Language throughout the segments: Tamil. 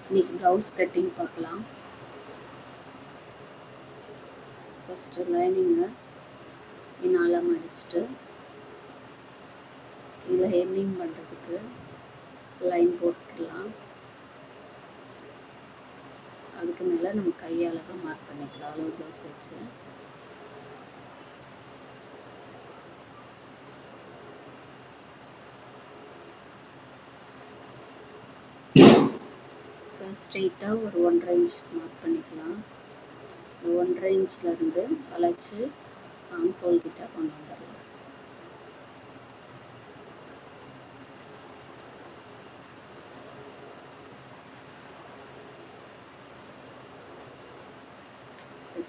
இன்னைக்கு ப்ளவுஸ் கட்டிங் பார்க்கலாம். ஃபர்ஸ்ட் லைனிங்கை நாலா மடிச்சுட்டு இதில் ஹெம்மிங் பண்ணுறதுக்கு லைன் போட்டுடலாம். அதுக்கு மேலே நம்ம கையால் மார்க் பண்ணிக்கலாம் அளவு ப்ளவுஸ் வச்சு. ஸ்ட்ரெயிட்டாக ஒரு 1.5 இன்ச் மார்க் பண்ணிக்கலாம். 1.5 இன்ச்லேருந்து வளைச்சு ஆம்ஹோல் கிட்ட கொண்டு வந்துடலாம்.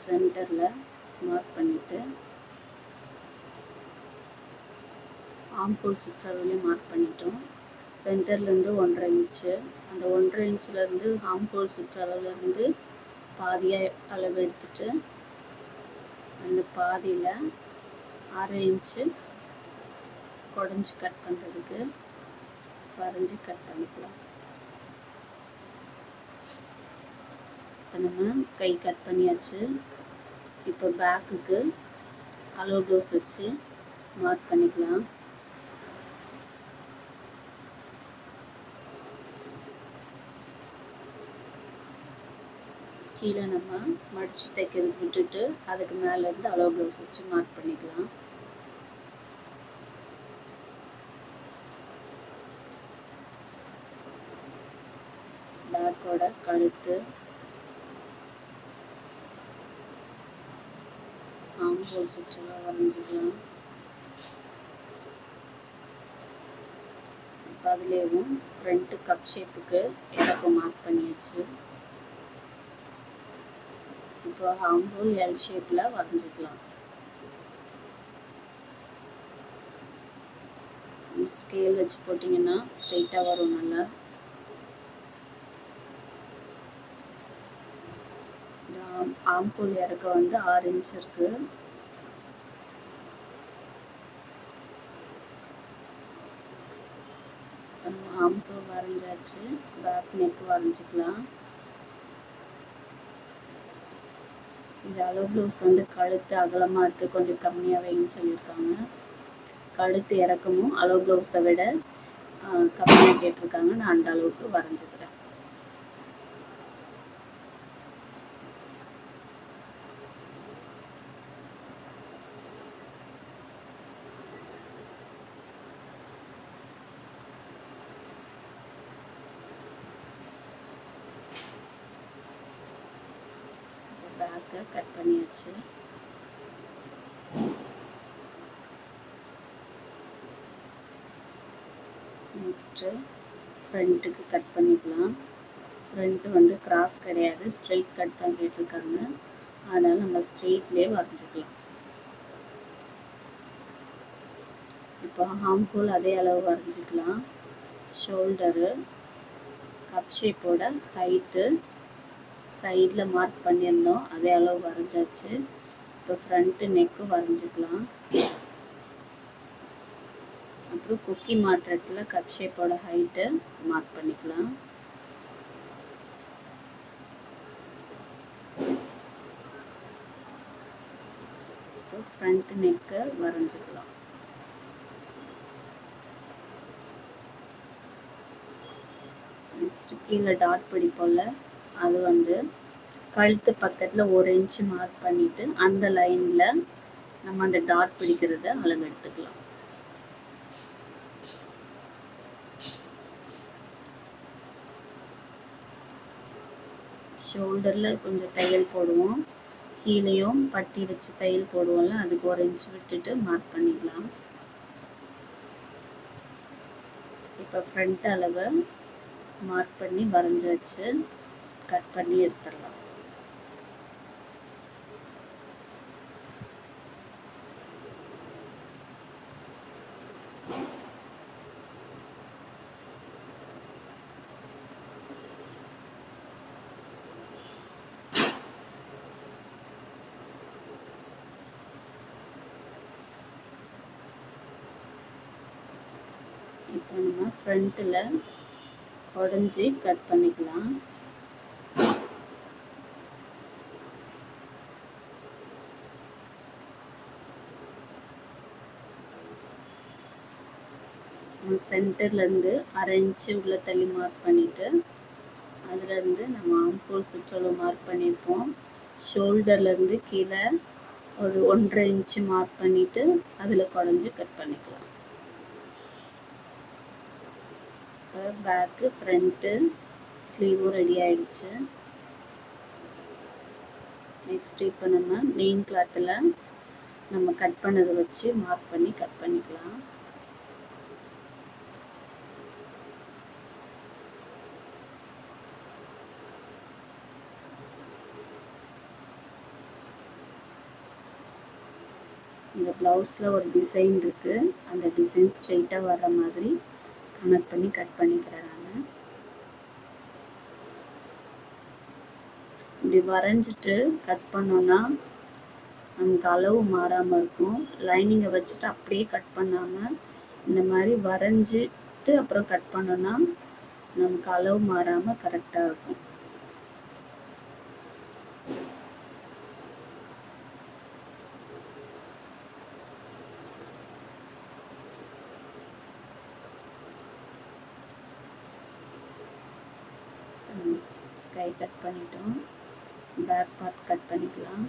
சென்டரில் மார்க் பண்ணிவிட்டு ஆம்ஹோல் சுற்றளவுலேயும் மார்க் பண்ணிட்டோம். சென்டர்லேருந்து 1.5 இன்ச்சு, அந்த 1.5 இன்ச்லேருந்து ஆம்ஹோல் சுற்றளவுலேருந்து பாதியாக அளவு எடுத்துட்டு அந்த பாதியில் 1/2 இன்ச்சு குடஞ்சி கட் பண்ணுறதுக்கு வரைஞ்சி கட் பண்ணிக்கலாம். இப்போ நம்ம கை கட் பண்ணியாச்சு. இப்போ பேக்குக்கு அளவு ப்ளவுஸ் வச்சு மார்க் பண்ணிக்கலாம். கீழே நம்ம மடிச்சு தைக்கிறது விட்டுட்டு அதுக்கு மேலேருந்து அளவு ப்ளவுஸ் வச்சு மார்க் பண்ணிக்கலாம். பேக்கோட கழுத்து, ஆம்ஹோல் சுற்றளவு வரைஞ்சிக்கலாம். இப்போ அதுலேயும் ஃப்ரண்ட்டு கப் ஷேப்புக்கு இடப்ப மார்க் பண்ணியாச்சு. இப்போ ஆம்ஹோல் எல் ஷேப்பில் வரைஞ்சிக்கலாம். ஸ்கேல் வச்சு போட்டிங்கன்னா ஸ்ட்ரெயிட்டாக வரும் நல்லா. ஆம்ஹோல் இறக்க வந்து 6 இன்ச் இருக்கு. ஆம்ஹோல் வரைஞ்சாச்சு. பேக் நெக் வரைஞ்சிக்கலாம். இந்த அளவு ப்ளவுஸ் வந்து கழுத்து அகலமாக இருக்குது, கொஞ்சம் கம்மியாக வைன்னு சொல்லியிருக்காங்க. கழுத்து இறக்கமும் அளவு ப்ளவுஸை விட கம்மியாக கேட்டிருக்காங்க. நான் அந்த அளவுக்கு வரைஞ்சிக்கிறேன். பேக்கை கட் பண்ணியாச்சு. நெக்ஸ்ட்டு ஃப்ரண்ட்டுக்கு கட் பண்ணிக்கலாம். ஃப்ரண்ட்டு வந்து கிராஸ் கிடையாது, ஸ்ட்ரெயிட் கட் தான் கேட்டிருக்காங்க. அதனால் நம்ம ஸ்ட்ரெயிட்லேயே வரைஞ்சிக்கலாம். இப்போ ஆம்ஹோல் அதே அளவு வரைஞ்சிக்கலாம். ஷோல்டரு, கப் ஷேப்போட ஹைட்டு சைடில் மார்க் பண்ணியிருந்தோம், அதே அளவு வரைஞ்சாச்சு. இப்போ ஃப்ரண்ட்டு நெக்கு வரைஞ்சிக்கலாம். அப்புறம் குக்கி மாற்றத்தில் கப் ஷேப்போட ஹைட்டு மார்க் பண்ணிக்கலாம். இப்போ ஃப்ரண்ட் நெக்கை வரைஞ்சிக்கலாம். நெக்ஸ்ட் கீழே டாட் பிடிப்போம்ல, அது வந்து கழுத்து பக்கத்தில் 1 இன்ச்சு மார்க் பண்ணிட்டு அந்த லைனில் நம்ம அந்த டாட் பிடிக்கிறத அளவு எடுத்துக்கலாம். ஷோல்டரில் கொஞ்சம் தையல் போடுவோம், கீழேயும் பட்டி வச்சு தையல் போடுவோம்ல, அதுக்கு 1 இன்ச் விட்டுட்டு மார்க் பண்ணிக்கலாம். இப்போ ஃப்ரண்ட் அளவை மார்க் பண்ணி வரைஞ்சாச்சு. கட் பண்ணி எடுத்துடலாம். இப்போ நம்ம ஃப்ரண்ட்டில் உடஞ்சி கட் பண்ணிக்கலாம். சென்டர்ல இருந்து 1/2 இன்ச்சு உள்ள தள்ளி மார்க் பண்ணிட்டு அதுல இருந்து நம்ம ஆம்ஹோல் சுற்றளவு மார்க் பண்ணியிருப்போம். ஷோல்டர்ல இருந்து கீழே ஒரு 1/2 இன்ச்சு மார்க் பண்ணிட்டு அதுல குறைஞ்சு கட் பண்ணிக்கலாம். பேக்கு ஃப்ரண்ட்டு ஸ்லீவும் ரெடி ஆயிடுச்சு. நெக்ஸ்ட் இப்போ நம்ம மெயின் கிளாத்தில் நம்ம கட் பண்ணதை வச்சு மார்க் பண்ணி கட் பண்ணிக்கலாம். இந்த ப்ளவுஸில் ஒரு டிசைன் இருக்கு, அந்த டிசைன் ஸ்ட்ரெயிட்டாக வர்ற மாதிரி கனெக்ட் பண்ணி கட் பண்ணிக்கிறேன் நான். இப்படி வரைஞ்சிட்டு கட் பண்ணோன்னா நமக்கு அளவு மாறாமல் இருக்கும். லைனிங்கை வச்சுட்டு அப்படியே கட் பண்ணாமல் இந்த மாதிரி வரைஞ்சிட்டு அப்புறம் கட் பண்ணோன்னா நமக்கு அளவு மாறாமல் கரெக்டாக இருக்கும். கை கட் பண்ணிட்டோம், பேக் பார்ட் கட் பண்ணிக்கலாம்.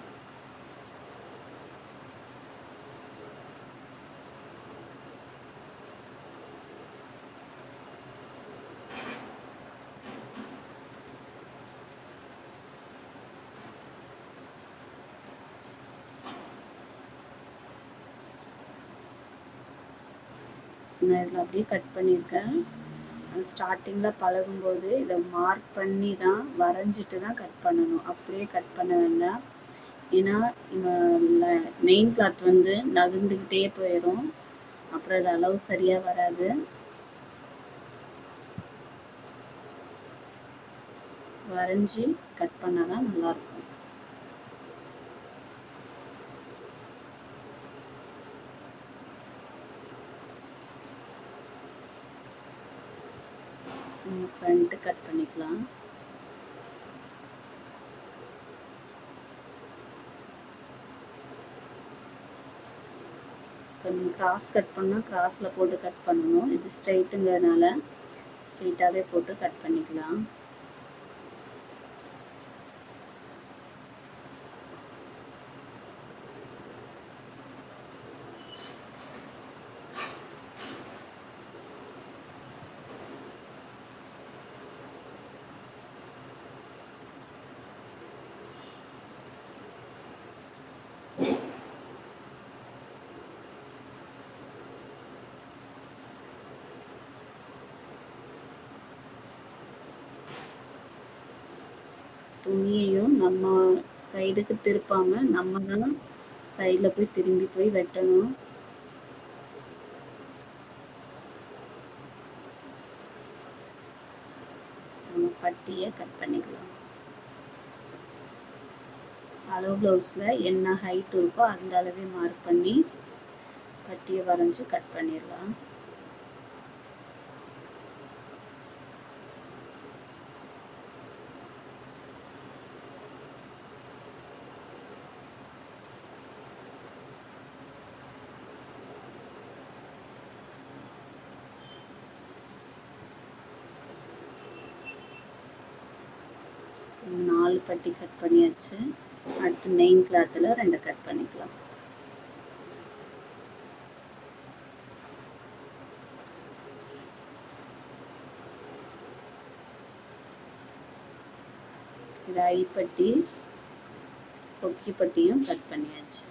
நான் இதில் அப்படியே கட் பண்ணியிருக்கேன். ஸ்டார்டிங்கில் பழகும்போது இதை மார்க் பண்ணி தான் வரைஞ்சிட்டு தான் கட் பண்ணணும், அப்படியே கட் பண்ண வேண்டாம். ஏன்னா மெயின் கிளாத் வந்து நகர்ந்துக்கிட்டே போயிடும், அப்புறம் அது அளவு சரியாக வராது. வரைஞ்சி கட் பண்ணால் தான் நல்லாயிருக்கும். ஃப்ரண்ட்டு கட் பண்ணிக்கலாம். இப்போ நம்ம கிராஸ் கட் பண்ணால் கிராஸில் போட்டு கட் பண்ணணும். இது ஸ்ட்ரெயிட்டுங்கிறதுனால ஸ்ட்ரெயிட்டாகவே போட்டு கட் பண்ணிக்கலாம். துணியையும் நம்ம சைடுக்கு திருப்பாம நம்ம தான் சைடில் போய் திரும்பி போய் வெட்டணும். நம்ம பட்டியை கட் பண்ணிக்கலாம். அளவு ப்ளவுஸில் என்ன ஹைட் இருக்கோ அந்த அளவே மார்க் பண்ணி பட்டியை வரைஞ்சி கட் பண்ணிடலாம். நாலு பட்டி கட் பண்ணியாச்சு. அடுத்து மெயின் கிளாத்தில் 2 கட் பண்ணிக்கலாம். இது ஐப்பட்டி கொக்கி பட்டியும் கட் பண்ணியாச்சு.